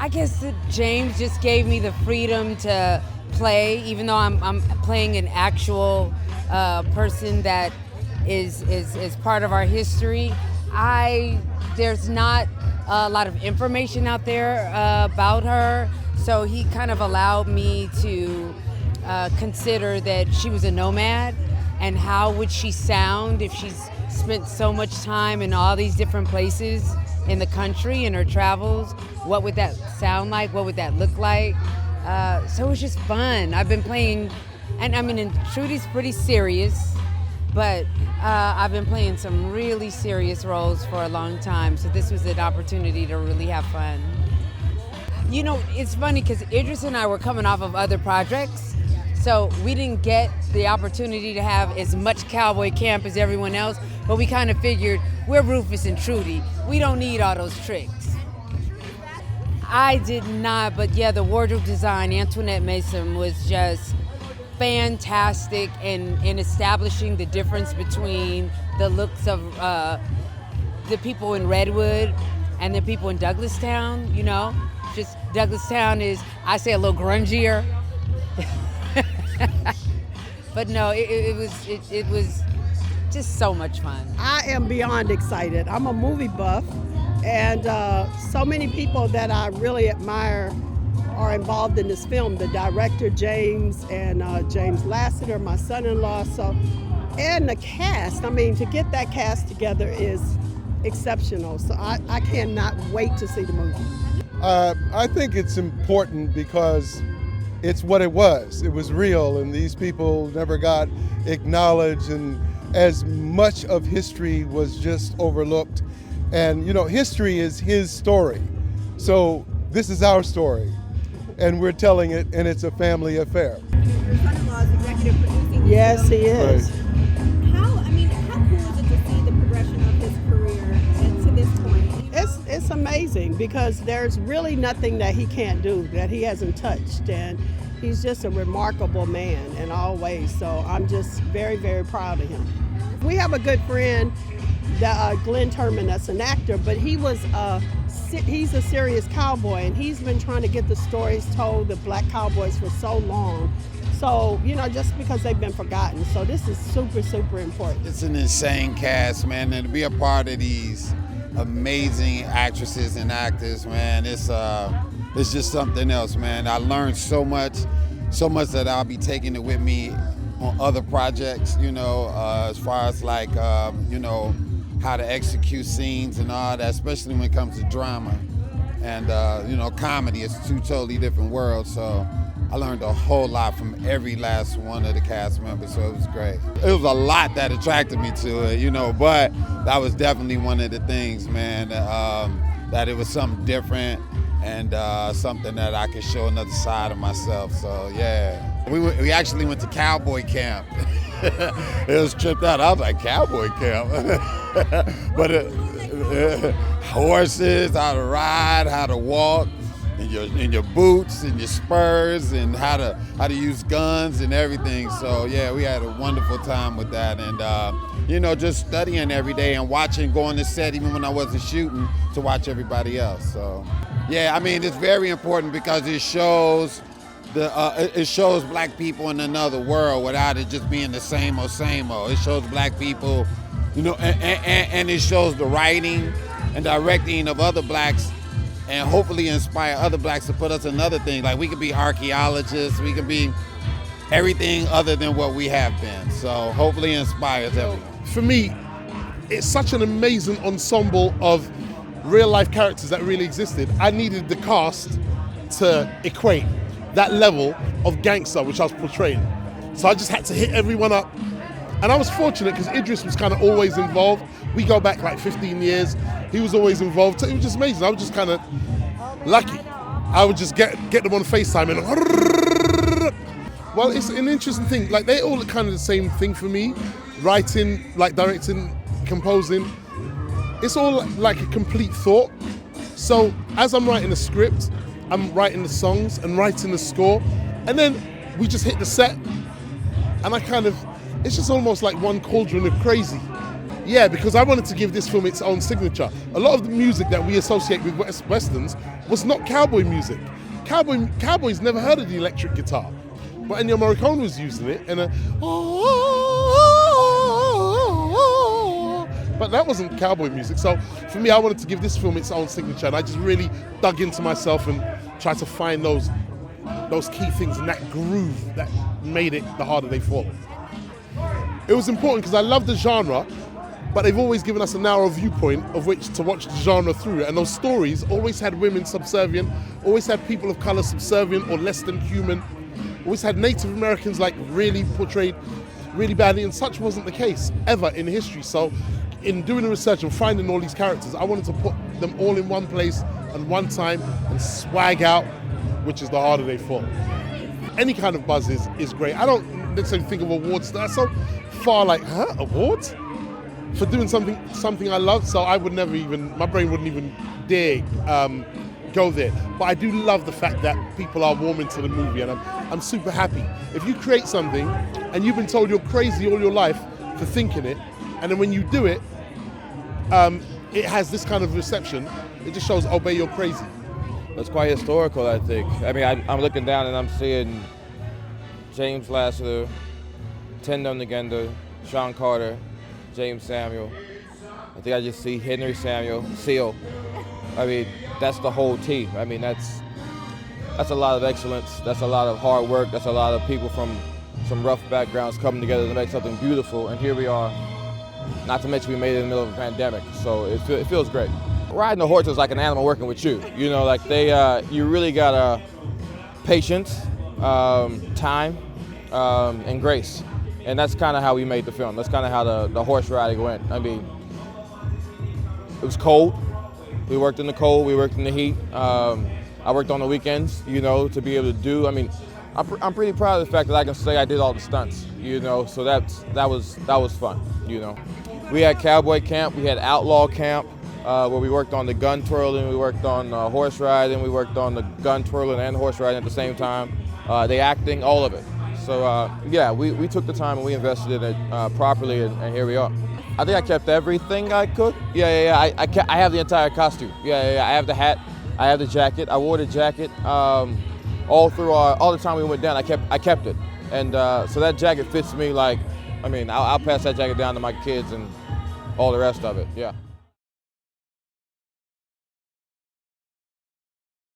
I guess that Jeymes just gave me the freedom to play, even though I'm playing an actual person that is part of our history. There's not a lot of information out there about her, so he kind of allowed me to consider that she was a nomad, and how would she sound if she's spent so much time in all these different places in the country in her travels. What would that sound like? What would that look like? So it was just fun. I've been playing, and I mean, Trudy's pretty serious, but I've been playing some really serious roles for a long time, so this was an opportunity to really have fun. You know, it's funny because Idris and I were coming off of other projects, so we didn't get the opportunity to have as much cowboy camp as everyone else, but we kind of figured we're Rufus and Trudy. We don't need all those tricks. I did not, but yeah, the wardrobe design, Antoinette Mason, was just fantastic in establishing the difference between the looks of the people in Redwood and the people in Douglastown, you know? Just Douglastown is, I say, a little grungier. But no, it was just so much fun. I am beyond excited. I'm a movie buff, and so many people that I really admire are involved in this film. The director, Jeymes, and James Lassiter, my son-in-law, and the cast. I mean, to get that cast together is exceptional. So I cannot wait to see the movie. I think it's important because it's what it was. It was real, and these people never got acknowledged, and as much of history was just overlooked. And you know, history is his story. So this is our story, and we're telling it, and it's a family affair. Your son-in-law is executive producing this Yes, film. he is. Right. How cool is it to see the progression of his career and to this point? It's amazing because there's really nothing that he can't do, that he hasn't touched, and he's just a remarkable man in all ways. So I'm just very, very proud of him. We have a good friend, Glenn Turman, that's an actor, but he's a serious cowboy, and he's been trying to get the stories told of black cowboys for so long. So, you know, just because they've been forgotten. So this is super, super important. It's an insane cast, man, and to be a part of these amazing actresses and actors, man, it's just something else, man. I learned so much that I'll be taking it with me on other projects, you know, as far as like, you know, how to execute scenes and all that, especially when it comes to drama. And, you know, comedy is two totally different worlds, so I learned a whole lot from every last one of the cast members, so it was great. It was a lot that attracted me to it, you know, but that was definitely one of the things, man, that it was something different and something that I could show another side of myself, so yeah. We actually went to Cowboy camp. It was tripped out. I was like, Cowboy camp? But horses, how to ride, how to walk, in your boots and your spurs, and how to use guns and everything. So yeah, we had a wonderful time with that, and you know, just studying every day and watching, going to set even when I wasn't shooting to watch everybody else. So yeah, I mean, it's very important because it shows it shows black people in another world without it just being the same old, same old. It shows black people, you know, and it shows the writing and directing of other blacks, and hopefully inspire other blacks to put us in other things. Like we could be archaeologists, we could be everything other than what we have been. So hopefully it inspires everyone. For me, it's such an amazing ensemble of real life characters that really existed. I needed the cast to equate that level of gangster which I was portraying. So I just had to hit everyone up. And I was fortunate because Idris was kind of always involved. We go back like 15 years. He was always involved. So it was just amazing. I was just kind of lucky. I would just get them on FaceTime and well, it's an interesting thing. Like they all look kind of the same thing for me. Writing, like directing, composing. It's all like a complete thought. So as I'm writing the script, I'm writing the songs and writing the score. And then we just hit the set. And it's just almost like one cauldron of crazy. Yeah, because I wanted to give this film its own signature. A lot of the music that we associate with Westerns was not cowboy music. Cowboys never heard of the electric guitar, but Ennio Morricone was using it, and but that wasn't cowboy music. So for me, I wanted to give this film its own signature, and I just really dug into myself and tried to find those key things and that groove that made it The Harder They Fall. It was important because I love the genre, but they've always given us a narrow viewpoint of which to watch the genre through. And those stories always had women subservient, always had people of color subservient or less than human, always had Native Americans like really portrayed really badly, and such wasn't the case ever in history. So in doing the research and finding all these characters, I wanted to put them all in one place and one time and swag out, which is The Harder They Fall. Any kind of buzz is great. I don't necessarily think of awards. That's so far like, awards? For doing something I love, so I would never even, my brain wouldn't even dare go there. But I do love the fact that people are warming to the movie, and I'm super happy. If you create something and you've been told you're crazy all your life for thinking it, and then when you do it, it has this kind of reception, it just shows, oh, babe, you're crazy. It's quite historical, I think. I mean, I'm looking down and I'm seeing James Lasseter, Tendo Ngenda, Sean Carter, Jeymes Samuel. I think I just see Henry Samuel, Seal. I mean, that's the whole team. I mean, that's a lot of excellence. That's a lot of hard work. That's a lot of people from some rough backgrounds coming together to make something beautiful. And here we are. Not to mention we made it in the middle of a pandemic, so it feels great. Riding a horse is like an animal working with you. You know, like you really got patience, time, and grace. And that's kind of how we made the film. That's kind of how the horse riding went. I mean, it was cold. We worked in the cold. We worked in the heat. I worked on the weekends, you know, to be able to do. I mean, I'm pretty proud of the fact that I can say I did all the stunts, you know. So that was fun, you know. We had Cowboy camp. We had Outlaw camp, where we worked on the gun twirling. We worked on horse riding. We worked on the gun twirling and horse riding at the same time. The acting, all of it. So yeah, we took the time and we invested in it properly, and here we are. I think I kept everything I could. Yeah. I have the entire costume. Yeah. I have the hat. I have the jacket. I wore the jacket all the time we went down. I kept it, and so that jacket fits me like. I mean, I'll pass that jacket down to my kids and all the rest of it. Yeah.